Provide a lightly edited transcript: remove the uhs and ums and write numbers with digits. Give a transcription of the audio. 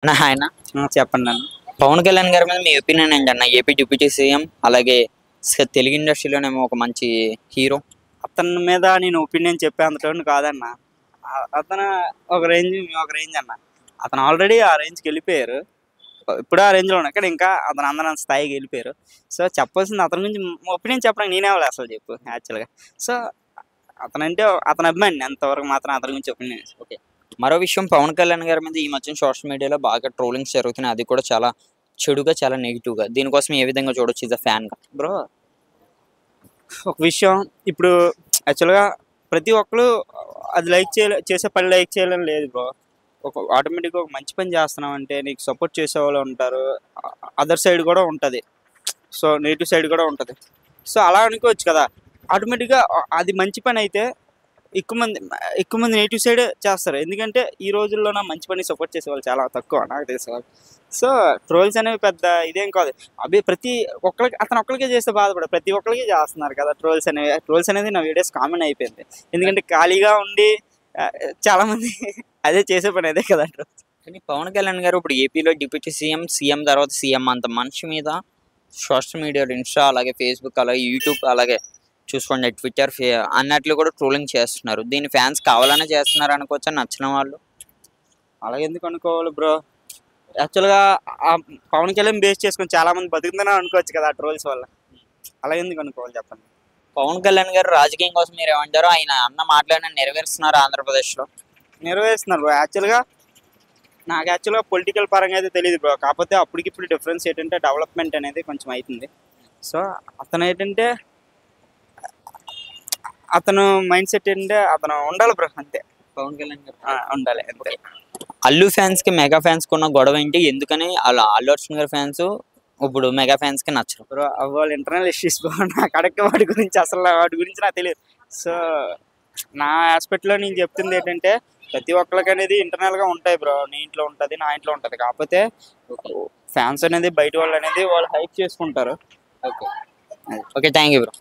ఆయన చెప్పండి అన్న. పవన్ కళ్యాణ్ గారి మీద మీ ఒపీనియన్ ఏంటన్న? ఏపీ డిప్యూటీ సీఎం, అలాగే తెలుగు ఇండస్ట్రీలోనేమో ఒక మంచి హీరో. అతని మీద నేను ఒపీనియన్ చెప్పేంతటోని కాదన్న. అతను ఒక రేంజ్, మేము ఒక రేంజ్ అన్న. అతను ఆల్రెడీ ఆ రేంజ్కి వెళ్ళిపోయారు. ఇప్పుడు ఆ రేంజ్లో ఉన్నాయి, కానీ ఇంకా అతను అందరం స్థాయికి వెళ్ళిపోయారు. సో చెప్పాల్సింది అతని గురించి ఒపీనియన్ చెప్పడానికి నేనే వాళ్ళు అసలు చెప్పు యాక్చువల్గా. సో అతనంటే అతని అభిమాని, అంతవరకు మాత్రం అతని గురించి ఒపీనియన్. ఓకే. మరో విషయం, పవన్ కళ్యాణ్ గారి మీద ఈ మధ్య సోషల్ మీడియాలో బాగా ట్రోలింగ్స్ జరుగుతున్నాయి. అది కూడా చాలా చెడుగా, చాలా నెగిటివ్గా. దీనికోసం ఏ విధంగా చూడొచ్చు ఇది ఫ్యాన్గా? బ్రో, ఒక విషయం ఇప్పుడు యాక్చువల్గా ప్రతి ఒక్కరు అది చేసే పని లైక్ చేయాలని లేదు బ్రో. ఆటోమేటిక్గా ఒక మంచి పని చేస్తున్నాం అంటే నీకు సపోర్ట్ చేసే వాళ్ళు ఉంటారు, అదర్ సైడ్ కూడా ఉంటుంది. సో నెగిటివ్ సైడ్ కూడా ఉంటుంది. సో అలా అనుకోవచ్చు కదా. ఆటోమేటిక్గా అది మంచి పని అయితే ఎక్కువ మంది నెగిటివ్ సైడ్ చేస్తారు. ఎందుకంటే ఈ రోజుల్లో నా మంచి పని సపోర్ట్ చేసే వాళ్ళు చాలా తక్కువ నాకు తెలిసే వాళ్ళు. సో ట్రోల్స్ అనేవి పెద్ద ఇదేం కాదు. అవి ప్రతి ఒక్కరికి, అతను ఒక్కరికే చేస్తే బాధపడదు, ప్రతి ఒక్కరికి చేస్తున్నారు కదా ట్రోల్స్ అనేవి. ట్రోల్స్ అనేది నా వీడియోస్ కామన్ అయిపోయింది. ఎందుకంటే ఖాళీగా ఉండి చాలామంది అదే చేసే పని అదే కదా ట్రోల్స్. కానీ పవన్ కళ్యాణ్ గారు ఇప్పుడు ఏపీలో డిప్యూటీ సీఎం, సీఎం తర్వాత సీఎం అంత మనిషి మీద సోషల్ మీడియాలో ఇన్స్టా, అలాగే ఫేస్బుక్, అలాగే యూట్యూబ్, అలాగే చూసుకోండి ట్విట్టర్, అన్నట్లు కూడా ట్రోలింగ్ చేస్తున్నారు. దీని ఫ్యాన్స్ కావాలనే చేస్తున్నారు అనుకోవచ్చా నచ్చిన వాళ్ళు? అలాగే ఎందుకు అనుకోవాలి బ్రో. యాక్చువల్గా ఆ పవన్ కళ్యాణ్ బేస్ చేసుకొని చాలామంది బతుకుతుందని అనుకోవచ్చు కదా ఆ ట్రోల్స్ వల్ల. అలా ఎందుకు అనుకోవాలి చెప్పండి. పవన్ కళ్యాణ్ గారు రాజకీయం కోసం మీరు ఏమంటారు? ఆయన అన్న మాటలను నెరవేరుస్తున్నారు ఆంధ్రప్రదేశ్లో? నెరవేరుస్తున్నారు బ్రో. నాకు పొలిటికల్ పరంగా అయితే తెలియదు బ్రో. కాకపోతే అప్పటికిప్పుడు డిఫరెన్స్ ఏంటంటే డెవలప్మెంట్ అనేది కొంచెం అవుతుంది. సో అతను ఏంటంటే అతను మైండ్ సెట్ ఏంటంటే అతను ఉండాలి బ్రో, అంతే. పవన్ కళ్యాణ్ గారు ఉండాలి అంతే. అల్లు ఫ్యాన్స్ కి మెగా ఫ్యాన్స్ కి ఉన్న గొడవ ఏంటి? ఎందుకని అలా అల్లు అర్జున్ గారి ఫ్యాన్స్ ఇప్పుడు మెగా ఫ్యాన్స్ కి నచ్చరు? బ్రో వాళ్ళ ఇంటర్నల్ ఇష్యూస్ బ్రో. నాకు అడగ వాటి గురించి నాకు తెలియదు. సో నా ఆస్పెక్ట్లో నేను చెప్తుంది ఏంటంటే ప్రతి ఒక్కరికి అనేది ఇంటర్నల్గా ఉంటాయి బ్రో. నీ ఇంట్లో ఉంటుంది, నా ఇంట్లో ఉంటుంది. కాకపోతే ఫ్యాన్స్ అనేది బయట వాళ్ళు అనేది వాళ్ళు హైప్ చేసుకుంటారు. Okay, thank you bro.